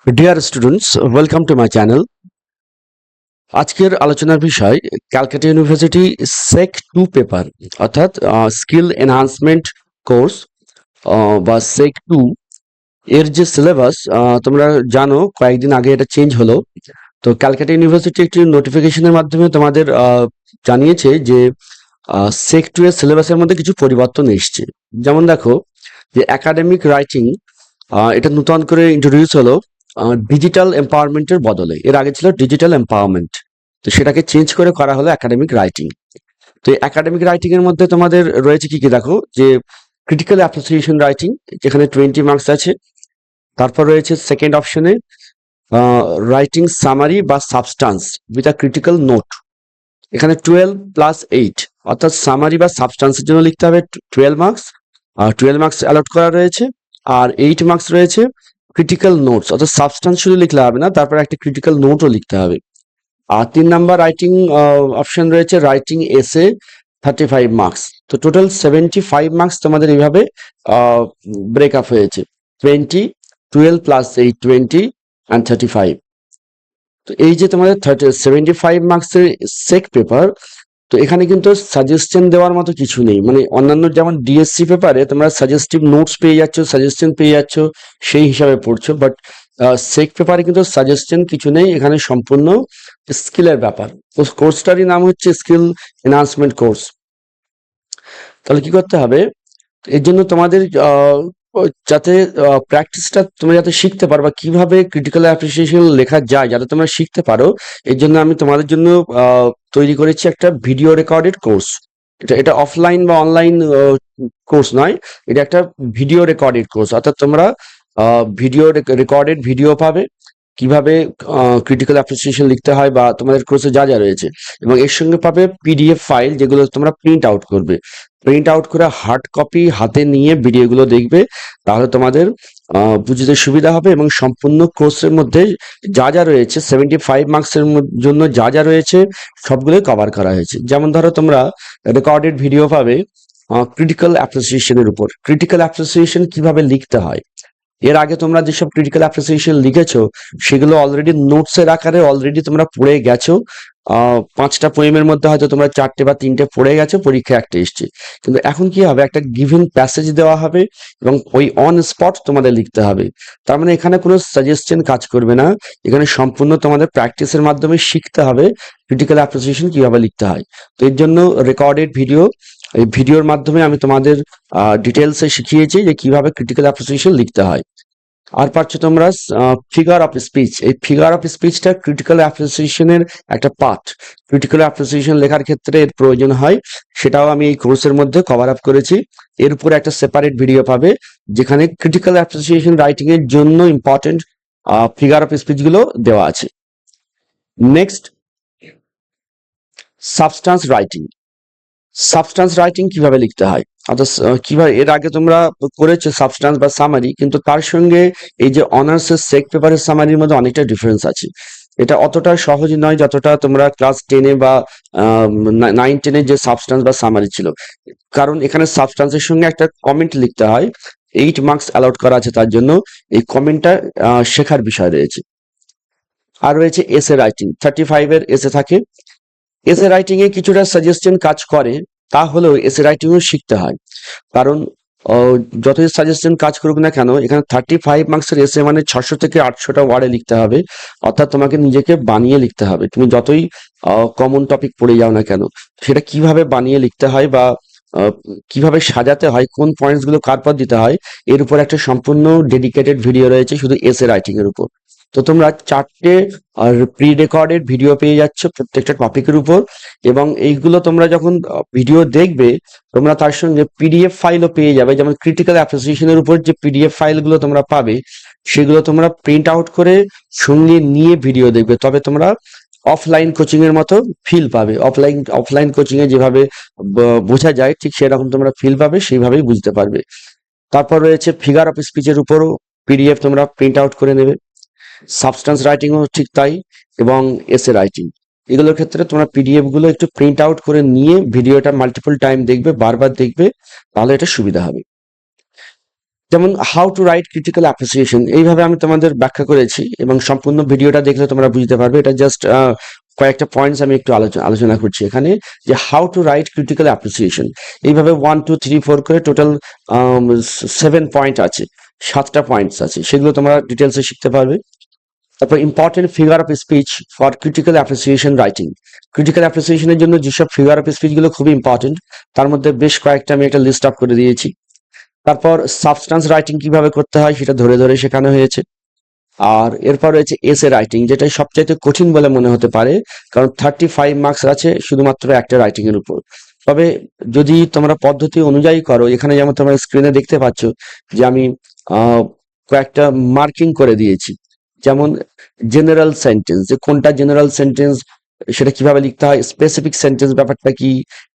Dear students, welcome to my channel. আজকের আলোচনার বিষয় ক্যালকাটা ইউনিভার্সিটি সেক 2 পেপার অর্থাৎ স্কিল এনহান্সমেন্ট কোর্স বা সেক 2 এর যে সিলেবাস তোমরা জানো কয়েকদিন আগে এটা চেঞ্জ হলো। তো ক্যালকাটা ইউনিভার্সিটি একটি নোটিফিকেশনের মাধ্যমে তোমাদের জানিয়েছে যে সেক 2 এর সিলেবাসের মধ্যে কিছু পরিবর্তন এসছে। যেমন দেখো যে একাডেমিক রাইটিং এটা নতুন করে ইন্ট্রোডিউস হলো ডিজিটাল এম্পাওয়ারমেন্টের বদলে। এর আগে ছিল ডিজিটাল এম্পাওয়ারমেন্ট, তো সেটাকে চেঞ্জ করে করা হলো একাডেমিক রাইটিং। তো এই একাডেমিক রাইটিং এর মধ্যে তোমাদের রয়েছে কি কি দেখো, যে ক্রিটিক্যাল অ্যাপ্রিসিয়েশন রাইটিং, যেখানে 20 মার্কস আছে। তারপর রয়েছে সেকেন্ড অপশনে রাইটিং সামারি বা substance with a critical note, এখানে 12+8, অর্থাৎ সামারি বা সাবস্টান্সের জন্য লিখতে হবে 12 মার্কস, আর 12 মার্কস অ্যালট করা রয়েছে, আর 8 মার্কস রয়েছে ক্রিটিক্যাল নোটস, অর্থাৎ সাবস্টান্স শুধু লিখলে হবে না, তারপর একটা ক্রিটিক্যাল নোটও লিখতে হবে। আর 3 নাম্বার রাইটিং অপশন রয়েছে রাইটিং এসে 35 মার্কস। তো টোটাল 75 মার্কস তোমাদের এইভাবে ব্রেকআপ হয়েছে, 20, 12+8, 20 and 35। তো এই যে তোমাদের 75 মার্কসের সেক পেপার, তো এখানে কিন্তু সাজেশন দেওয়ার মতো কিছু নেই। মানে অন্যান্য যেমন ডিএসসি পেপারে তোমরা সাজেস্টিভ নোটস পেয়ে যাচ্ছ, সাজেশন পেয়ে যাচ্ছ, সেই হিসাবে পড়ছো, বাট সেক পেপারে কিন্তু সাজেশন কিছু নেই, এখানে সম্পূর্ণ স্কিলের ব্যাপার। তো কোর্সটারই নাম হচ্ছে স্কিল এনহান্সমেন্ট কোর্স। তাহলে কি করতে হবে, এর জন্য তোমাদের যাতে প্র্যাকটিসটা তোমরা যাতে শিখতে পারো বা কিভাবে ক্রিটিক্যাল অ্যাপ্রিসিয়েশন লেখা যায় যাতে তোমরা শিখতে পারো, এর জন্য আমি তোমাদের জন্য তৈরি করেছি একটা ভিডিও রেকর্ডেড কোর্স। এটা অফলাইন বা অনলাইন কোর্স নয়, এটা একটা ভিডিও রেকর্ডেড কোর্স, অর্থাৎ তোমরা ভিডিও রেকর্ডেড ভিডিও পাবে কিভাবে ক্রিটিক্যাল অ্যাপ্রিসিয়েশন লিখতে হয় বা তোমাদের কোর্সে যা যা রয়েছে, এবং এর সঙ্গে পাবে পিডিএফ ফাইল যেগুলো তোমরা প্রিন্ট আউট করবে। প্রিন্ট আউট করে হার্ড কপি হাতে নিয়ে ভিডিওগুলো দেখবে, তাহলে তোমাদের বুঝতে সুবিধা হবে। এবং সম্পূর্ণ কোর্সের মধ্যে যা যা রয়েছে 75 মার্কসের জন্য যা যা রয়েছে সবগুলোই কভার করা হয়েছে। যেমন ধরো তোমরা রেকর্ডেড ভিডিও পাবে ক্রিটিক্যাল অ্যাপ্রিসিয়েশনের উপর, ক্রিটিক্যাল অ্যাপ্রিসিয়েশন কিভাবে লিখতে হয়। এর আগে তোমরা যেসব ক্রিটিক্যাল অ্যাপ্রিসিয়েশন লিখেছো সেগুলো অলরেডি নোটসের আকারে অলরেডি তোমরা পড়ে গেছো। 5টা পোয়েমের মধ্যে হয়তো তোমরা 4টে বা 3টে পড়ে গেছো, পরীক্ষা একটা এসছে। কিন্তু এখন কি হবে, একটা গিভেন প্যাসেজ দেওয়া হবে এবং ওই অন স্পট তোমাদের লিখতে হবে। তার মানে এখানে কোনো সাজেশন কাজ করবে না, এখানে সম্পূর্ণ তোমাদের প্র্যাকটিসের মাধ্যমে শিখতে হবে ক্রিটিক্যাল অ্যাপ্রিসিয়েশন কিভাবে লিখতে হয়। তো এর জন্য রেকর্ডেড ভিডিও, এই ভিডিওর মাধ্যমে আমি তোমাদের ডিটেলসে শিখিয়েছি যে কিভাবে ক্রিটিক্যাল অ্যাপ্রিসিয়েশন লিখতে হয়। আর পাচ্ছ তোমরা ফিগার অফ স্পিচ। এই ফিগার অফ স্পিচটা ক্রিটিক্যাল অ্যাপ্রিসিয়েশনের একটা পার্ট। ক্রিটিক্যাল অ্যাপ্রিসিয়েশন লেখার ক্ষেত্রে এর প্রয়োজন হয়, সেটাও আমি এই কোর্সের মধ্যে কভার আপ করেছি। এর উপরে একটা সেপারেট ভিডিও পাবে যেখানে ক্রিটিক্যাল অ্যাপ্রিসিয়েশন রাইটিং এর জন্য ইম্পর্টেন্ট ফিগার অফ স্পিচ গুলো দেওয়া আছে। Next, substance writing. Substance writing কিভাবে লিখতে হয়, অর্থাৎ কিভাবে, এর আগে তোমরা করেছো সাবস্টান্স বা সামারি, কিন্তু তার সঙ্গে এই যে অনার্সের সেক পেপারের সামারির মধ্যে অনেকটা ডিফারেন্স আছে। এটা অতটা সহজ নয় যতটা তোমরা ক্লাস 10-এ বা 9-10-এ যে সাবস্টান্স বা সামারি ছিল, কারণ এখানে সাবস্টান্সের সঙ্গে একটা কমেন্ট লিখতে হয়। 8 মার্কস অ্যালট করা আছে, তার জন্য এই কমেন্টটা শেখার বিষয় রয়েছে। আর রয়েছে এসে রাইটিং, 35 এর এসে থাকে। এসে রাইটিং এ কিছুটা সাজেশন কাজ করে, তা হলেও এসে রাইটিংও শিখতে হয়। কারণ যতই সাজেশন কাজ করুক না কেন, এখানে 35 মার্কসের এসে মানে 600 থেকে 800টা ওয়ার্ডে লিখতে হবে, অর্থাৎ তোমাকে নিজেকে বানিয়ে লিখতে হবে। তুমি যতই কমন টপিক পড়ে যাও না কেন, সেটা কিভাবে বানিয়ে লিখতে হয় বা আহ, কিভাবে সাজাতে হয়, কোন পয়েন্টস গুলো কার পর দিতে হয়, এর উপর একটা সম্পূর্ণ ডেডিকেটেড ভিডিও রয়েছে শুধু এসে রাইটিং এর উপর। তো তোমরা 4টে আর প্রি রেকর্ডেড ভিডিও পেয়ে যাচ্ছ প্রত্যেকটা টপিকের উপর, এবং এইগুলো তোমরা যখন ভিডিও দেখবে তোমরা তার সঙ্গে পিডিএফ ফাইলও পেয়ে যাবে। যেমন ক্রিটিক্যাল অ্যাপ্রিসিয়েশনের উপর যে পিডিএফ ফাইলগুলো তোমরা পাবে, সেগুলো তোমরা প্রিন্ট আউট করে সঙ্গে নিয়ে ভিডিও দেখবে, তবে তোমরা অফলাইন কোচিং এর মতো ফিল পাবে। অফলাইন কোচিং এ যেভাবে বোঝা যায় ঠিক সেরকম তোমরা ফিল পাবে, সেইভাবেই বুঝতে পারবে। তারপর রয়েছে ফিগার অফ স্পিচের উপরও পিডিএফ তোমরা প্রিন্ট আউট করে নেবে। সাবস্টান্স রাইটিংও ঠিক তাই, এবং এসে রাইটিং, এগুলোর ক্ষেত্রে তোমরা পিডিএফ গুলো একটু প্রিন্ট আউট করে নিয়ে ভিডিওটা মাল্টিপল টাইম দেখবে, বারবার দেখবে, তাহলে এটা সুবিধা হবে। যেমন how to right critical appreciation, এইভাবে আমি তোমাদের ব্যাখ্যা করেছি এবং সম্পূর্ণ ভিডিওটা দেখলে তোমরা বুঝতে পারবে। এটা জাস্ট কয়েকটা পয়েন্টস আমি একটু আলোচনা করছি এখানে, যে how to right critical appreciation. এইভাবে 1 2 3 4 করে টোটাল 7 পয়েন্ট আছে, 7টা পয়েন্টস আছে, সেগুলো তোমরা ডিটেলসে শিখতে পারবে। তারপর important figure of speech for critical appreciation writing. Critical অ্যাপ্রিসিয়েশনের জন্য যেসব ফিগার অফ স্পিচ গুলো খুবই ইম্পর্টেন্ট, তার মধ্যে বেশ কয়েকটা আমি একটা লিস্ট আপ করে দিয়েছি। তারপর সাবস্টান্স রাইটিং কিভাবে করতে হয় সেটা ধরে ধরে শেখানো হয়েছে। আর এরপর রয়েছে এসে রাইটিং, যেটা সবচাইতে কঠিন বলে মনে হতে পারে, কারণ 35 মার্কস আছে শুধুমাত্র একটা রাইটিং এর উপর। তবে যদি তোমরা পদ্ধতি অনুযায়ী করো, এখানে যেমন তোমরা স্ক্রিনে দেখতে পাচ্ছ যে আমি আহ, কয়েকটা মার্কিং করে দিয়েছি। যেমন জেনারেল সেন্টেন্স, যে কোনটা জেনারেল সেন্টেন্স সেটা কিভাবে লিখতে হয়, স্পেসিফিক সেন্টেন্স ব্যাপারটা কি,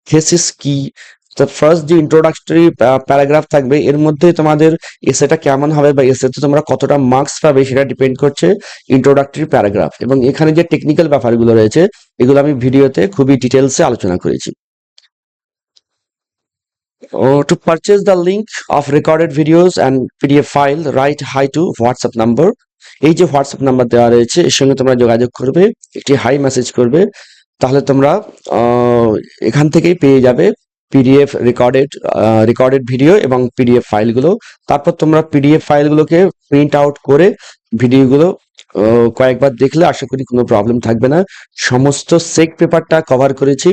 থেসিস কি। তো ফার্স্ট যে ইন্ট্রোডাক্টরি প্যারাগ্রাফ থাকবে, এর মধ্যে তোমাদের এসেটা কেমন হবে বা এসেতে তোমরা কতটা মার্কস পাবে সেটা ডিপেন্ড করছে ইন্ট্রোডাক্টরি প্যারাগ্রাফ। এবং এখানে যে টেকনিক্যাল ব্যাপারগুলো রয়েছে, এগুলো আমি ভিডিওতে খুবই ডিটেলসে আলোচনা করেছি। To purchase the link of recorded videos and PDF file, write hi to WhatsApp number. এই যে হোয়াটসঅ্যাপ নাম্বার দেওয়া রয়েছে, এর সঙ্গে তোমরা যোগাযোগ করবে, একটি হাই মেসেজ করবে, তাহলে তোমরা এখান থেকেই পেয়ে যাবে পিডিএফ রেকর্ডেড ভিডিও এবং পিডিএফ ফাইলগুলো। তারপর তোমরা পিডিএফ ফাইলগুলোকে প্রিন্ট আউট করে ভিডিওগুলো কয়েকবার দেখলে আশা করি কোনো প্রবলেম থাকবে না। সমস্ত সেক পেপারটা কভার করেছি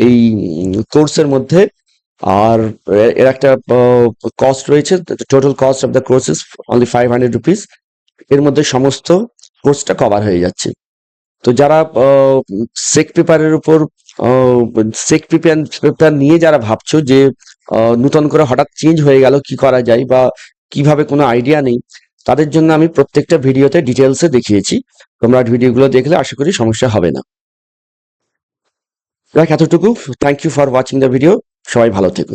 এই কোর্সের মধ্যে। আর এর একটা কস্ট রয়েছে, total cost of the course is only 500 rupees. এর মধ্যে সমস্ত কোর্সটা কভার হয়ে যাচ্ছে। তো যারা সেক পেপারের উপর সেক পেপার নিয়ে যারা ভাবছো যে নতুন করে হঠাৎ চেঞ্জ হয়ে গেল, কি করা যায় বা কিভাবে, কোনো আইডিয়া নেই, তাদের জন্য আমি প্রত্যেকটা ভিডিওতে ডিটেলসে দেখিয়েছি। তোমরা ভিডিওগুলো দেখলে আশা করি সমস্যা হবে না। দেখ এতটুকু, thank you for watching the video, সবাই ভালো থেকো।